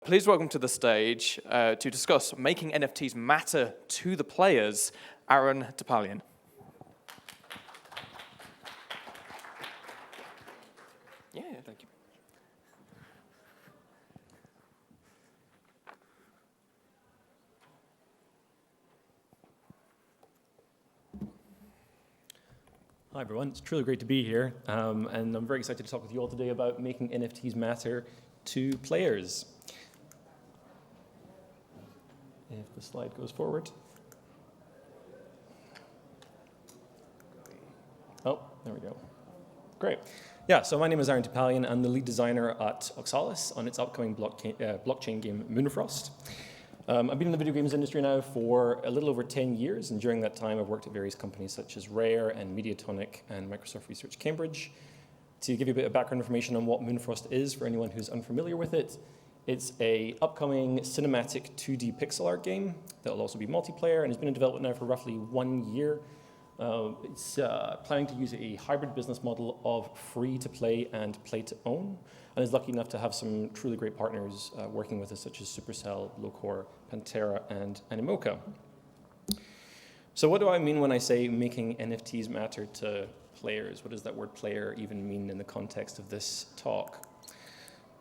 Please welcome to the stage to discuss making NFTs matter to the players, Arran Topalian. Yeah, thank you. Hi everyone, it's truly great to be here, and I'm very excited to talk with you all today about making NFTs matter to players. If the slide goes forward. Oh, there we go. Great. Yeah, so my name is Arran Topalian. I'm the lead designer at Oxalis on its upcoming blockchain game, Moonfrost. I've been in the video games industry now for a little over 10 years, and during that time I've worked at various companies such as Rare and Mediatonic and Microsoft Research Cambridge. To give you a bit of background information on what Moonfrost is for anyone who's unfamiliar with it, it's an upcoming cinematic 2D pixel art game that will also be multiplayer and has been in development now for roughly 1 year. It's planning to use a hybrid business model of free to play and play to own, and is lucky enough to have some truly great partners working with us, such as Supercell, Locore, Pantera, and Animoca. So what do I mean when I say making NFTs matter to players? What does that word player even mean in the context of this talk?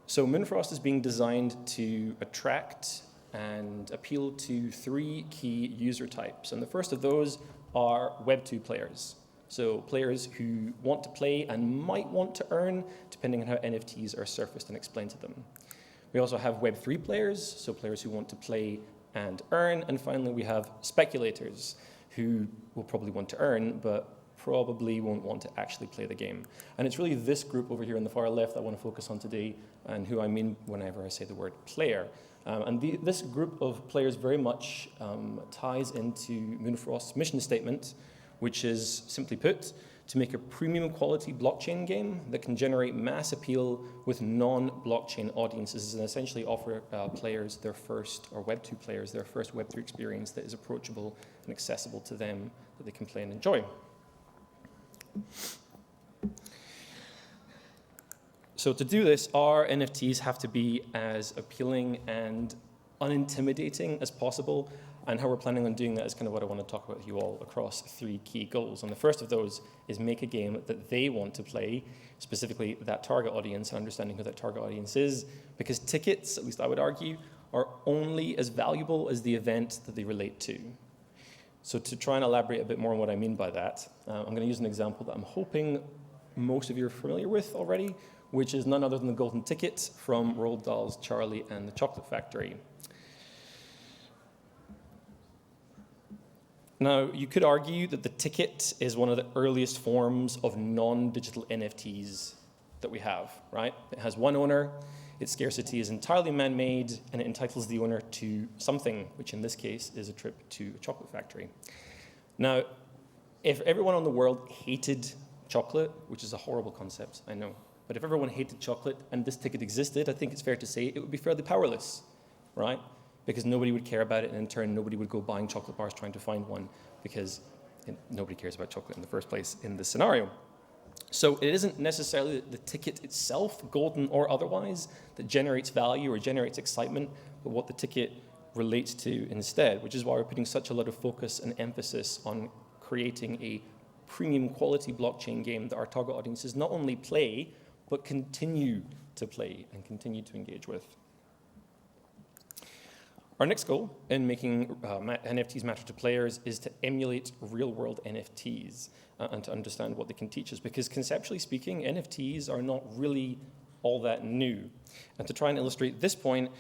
So Moonfrost is being designed to attract and appeal to 3 key user types. And the first of those are Web 2 players. So players who want to play and might want to earn, depending on how NFTs are surfaced and explained to them. We also have Web 3 players, so players who want to play and earn. And finally, we have speculators who will probably want to earn, but probably won't want to actually play the game. And it's really this group over here on the far left that I want to focus on today, and who I mean whenever I say the word player. This group of players very much ties into Moonfrost's mission statement, which is, simply put, to make a premium quality blockchain game that can generate mass appeal with non-blockchain audiences and essentially offer players their first, or Web 2 players, their first Web 3 experience that is approachable and accessible to them, that they can play and enjoy. So to do this, our NFTs have to be as appealing and unintimidating as possible, and how we're planning on doing that is kind of what I want to talk about with you all across 3 key goals. And the first of those is make a game that they want to play, specifically that target audience, and understanding who that target audience is, because tickets, at least I would argue, are only as valuable as the event that they relate to. So to try and elaborate a bit more on what I mean by that, I'm going to use an example that I'm hoping most of you are familiar with already, which is none other than the golden ticket from Roald Dahl's Charlie and the Chocolate Factory. Now, you could argue that the ticket is one of the earliest forms of non-digital NFTs that we have, right? It has one owner, its scarcity is entirely man-made, and it entitles the owner to something, which in this case is a trip to a chocolate factory. Now, if everyone in the world hated chocolate, which is a horrible concept, I know, but if everyone hated chocolate and this ticket existed, I think it's fair to say it would be fairly powerless, right? Because nobody would care about it, and in turn, nobody would go buying chocolate bars trying to find one, because nobody cares about chocolate in the first place in this scenario. So it isn't necessarily the ticket itself, golden or otherwise, that generates value or generates excitement, but what the ticket relates to instead, which is why we're putting such a lot of focus and emphasis on creating a premium quality blockchain game that our target audiences not only play, but continue to play and continue to engage with. Our next goal in making NFTs matter to players is to emulate real-world NFTs and to understand what they can teach us, because conceptually speaking, NFTs are not really all that new. And to try and illustrate this point,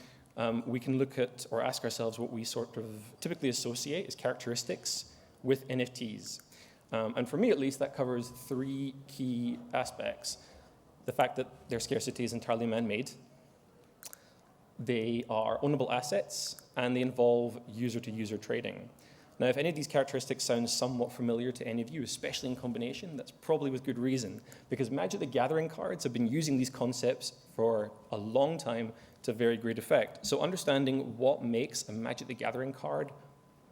we can look at or ask ourselves what we sort of typically associate as characteristics with NFTs. And for me, at least, that covers 3 key aspects. The fact that their scarcity is entirely man-made, they are ownable assets, and they involve user-to-user trading. Now, if any of these characteristics sound somewhat familiar to any of you, especially in combination, that's probably with good reason, because Magic the Gathering cards have been using these concepts for a long time to very great effect. So understanding what makes a Magic the Gathering card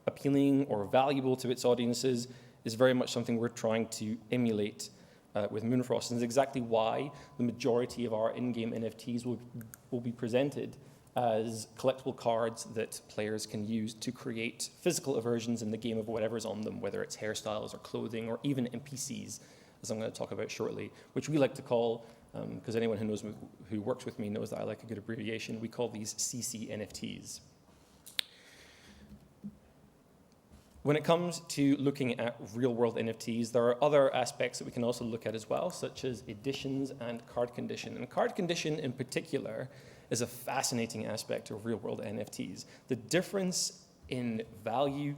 appealing or valuable to its audiences is very much something we're trying to emulate with Moonfrost, and is exactly why the majority of our in-game NFTs will be presented as collectible cards that players can use to create physical versions in the game of whatever's on them, whether it's hairstyles or clothing or even NPCs, as I'm going to talk about shortly, which we like to call, because anyone who works with me knows that I like a good abbreviation, we call these CC NFTs. When it comes to looking at real-world NFTs, there are other aspects that we can also look at as well, such as editions and card condition. And card condition in particular is a fascinating aspect of real-world NFTs. The difference in value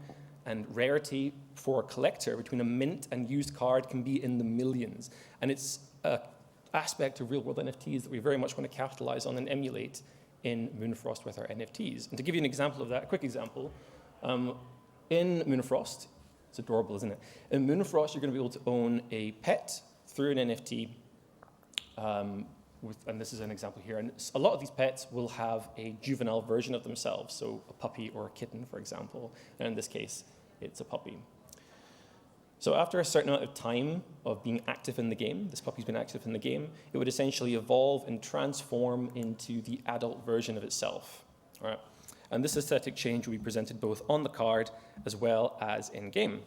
and rarity for a collector between a mint and used card can be in the millions. And it's an aspect of real-world NFTs that we very much want to capitalize on and emulate in Moonfrost with our NFTs. And to give you an example of that, a quick example, in Moonfrost, it's adorable, isn't it? In Moonfrost, you're going to be able to own a pet through an NFT, and this is an example here. And a lot of these pets will have a juvenile version of themselves, so a puppy or a kitten, for example. And in this case, it's a puppy. So after a certain amount of time of being active in the game, this puppy's been active in the game, it would essentially evolve and transform into the adult version of itself. All right? And this aesthetic change will be presented both on the card as well as in-game.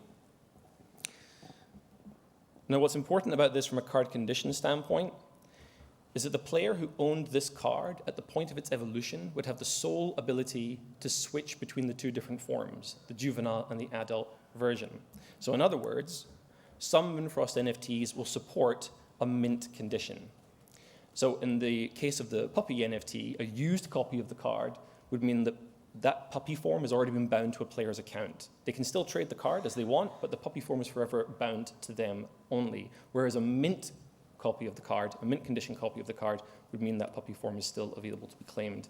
Now, what's important about this from a card condition standpoint is that the player who owned this card at the point of its evolution would have the sole ability to switch between the two different forms, the juvenile and the adult version. So in other words, some Moonfrost NFTs will support a mint condition. So in the case of the puppy NFT, a used copy of the card would mean that that puppy form has already been bound to a player's account. They can still trade the card as they want, but the puppy form is forever bound to them only. Whereas a mint copy of the card, a mint condition copy of the card, would mean that puppy form is still available to be claimed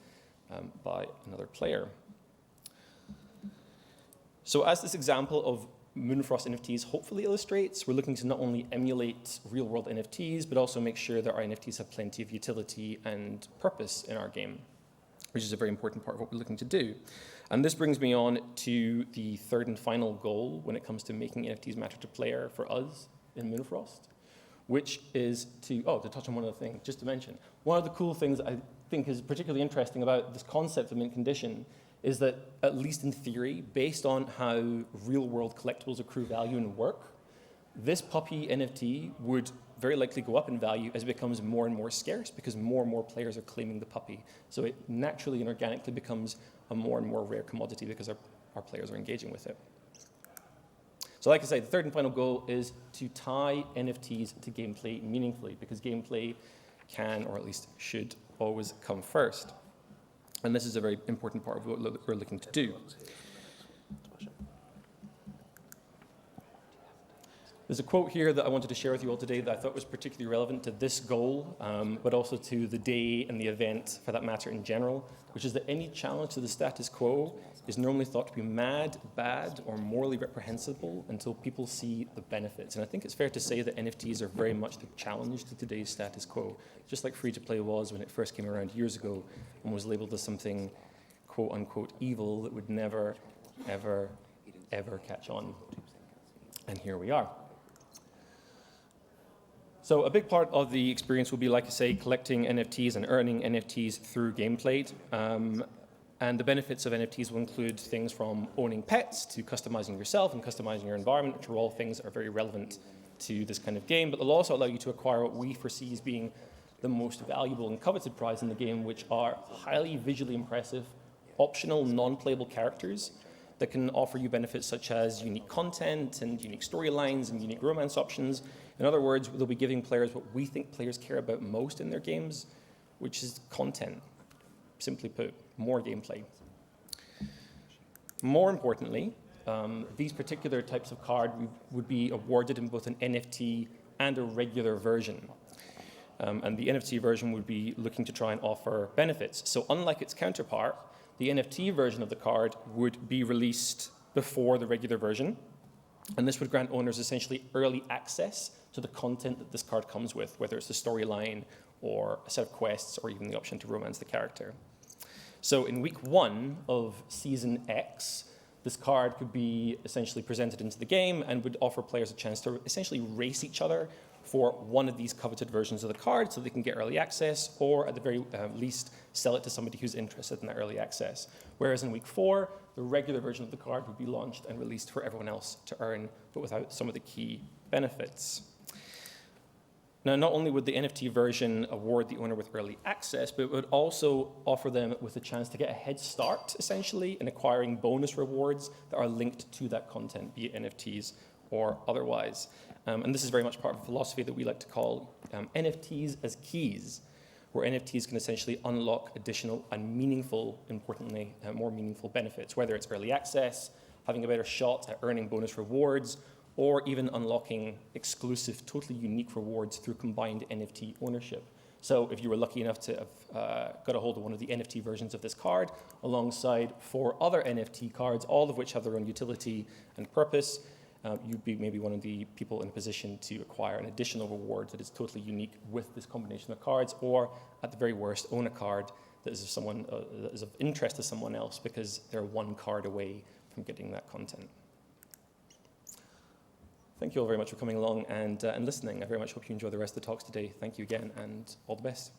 by another player. So as this example of Moonfrost NFTs hopefully illustrates, we're looking to not only emulate real-world NFTs, but also make sure that our NFTs have plenty of utility and purpose in our game, which is a very important part of what we're looking to do. And this brings me on to the third and final goal when it comes to making NFTs matter to player for us in Moonfrost, which is to touch on one other thing, just to mention. One of the cool things I think is particularly interesting about this concept of mint condition is that, at least in theory, based on how real-world collectibles accrue value and work, this puppy NFT would very likely go up in value as it becomes more and more scarce because more and more players are claiming the puppy. So it naturally and organically becomes a more and more rare commodity because our players are engaging with it. So like I say, the third and final goal is to tie NFTs to gameplay meaningfully, because gameplay can, or at least should, always come first. And this is a very important part of what we're looking to do. There's a quote here that I wanted to share with you all today that I thought was particularly relevant to this goal, but also to the day and the event, for that matter, in general, which is that any challenge to the status quo is normally thought to be mad, bad, or morally reprehensible until people see the benefits. And I think it's fair to say that NFTs are very much the challenge to today's status quo, just like free-to-play was when it first came around years ago and was labeled as something quote-unquote evil that would never, ever, ever catch on. And here we are. So a big part of the experience will be, like I say, collecting NFTs and earning NFTs through gameplay. And the benefits of NFTs will include things from owning pets to customizing yourself and customizing your environment, which are all things that are very relevant to this kind of game. But they'll also allow you to acquire what we foresee as being the most valuable and coveted prize in the game, which are highly visually impressive, optional, non-playable characters that can offer you benefits such as unique content and unique storylines and unique romance options. In other words, they'll be giving players what we think players care about most in their games, which is content. Simply put, more gameplay. More importantly, these particular types of card would be awarded in both an NFT and a regular version. And the NFT version would be looking to try and offer benefits. So unlike its counterpart, the NFT version of the card would be released before the regular version. And this would grant owners essentially early access to the content that this card comes with, whether it's the storyline or a set of quests or even the option to romance the character. So in week 1 of Season X, this card could be essentially presented into the game and would offer players a chance to essentially race each other for one of these coveted versions of the card so they can get early access, or at the very least, sell it to somebody who's interested in that early access. Whereas in week 4, the regular version of the card would be launched and released for everyone else to earn, but without some of the key benefits. Now, not only would the NFT version award the owner with early access, but it would also offer them with a chance to get a head start, essentially, in acquiring bonus rewards that are linked to that content, be it NFTs or otherwise. And this is very much part of a philosophy that we like to call NFTs as keys, where NFTs can essentially unlock additional and meaningful, importantly, more meaningful benefits, whether it's early access, having a better shot at earning bonus rewards, or even unlocking exclusive, totally unique rewards through combined NFT ownership. So if you were lucky enough to have got a hold of one of the NFT versions of this card, alongside 4 other NFT cards, all of which have their own utility and purpose, you'd be maybe one of the people in a position to acquire an additional reward that is totally unique with this combination of cards, or at the very worst, own a card that is of interest to someone else because they're 1 card away from getting that content. Thank you all very much for coming along and listening. I very much hope you enjoy the rest of the talks today. Thank you again, and all the best.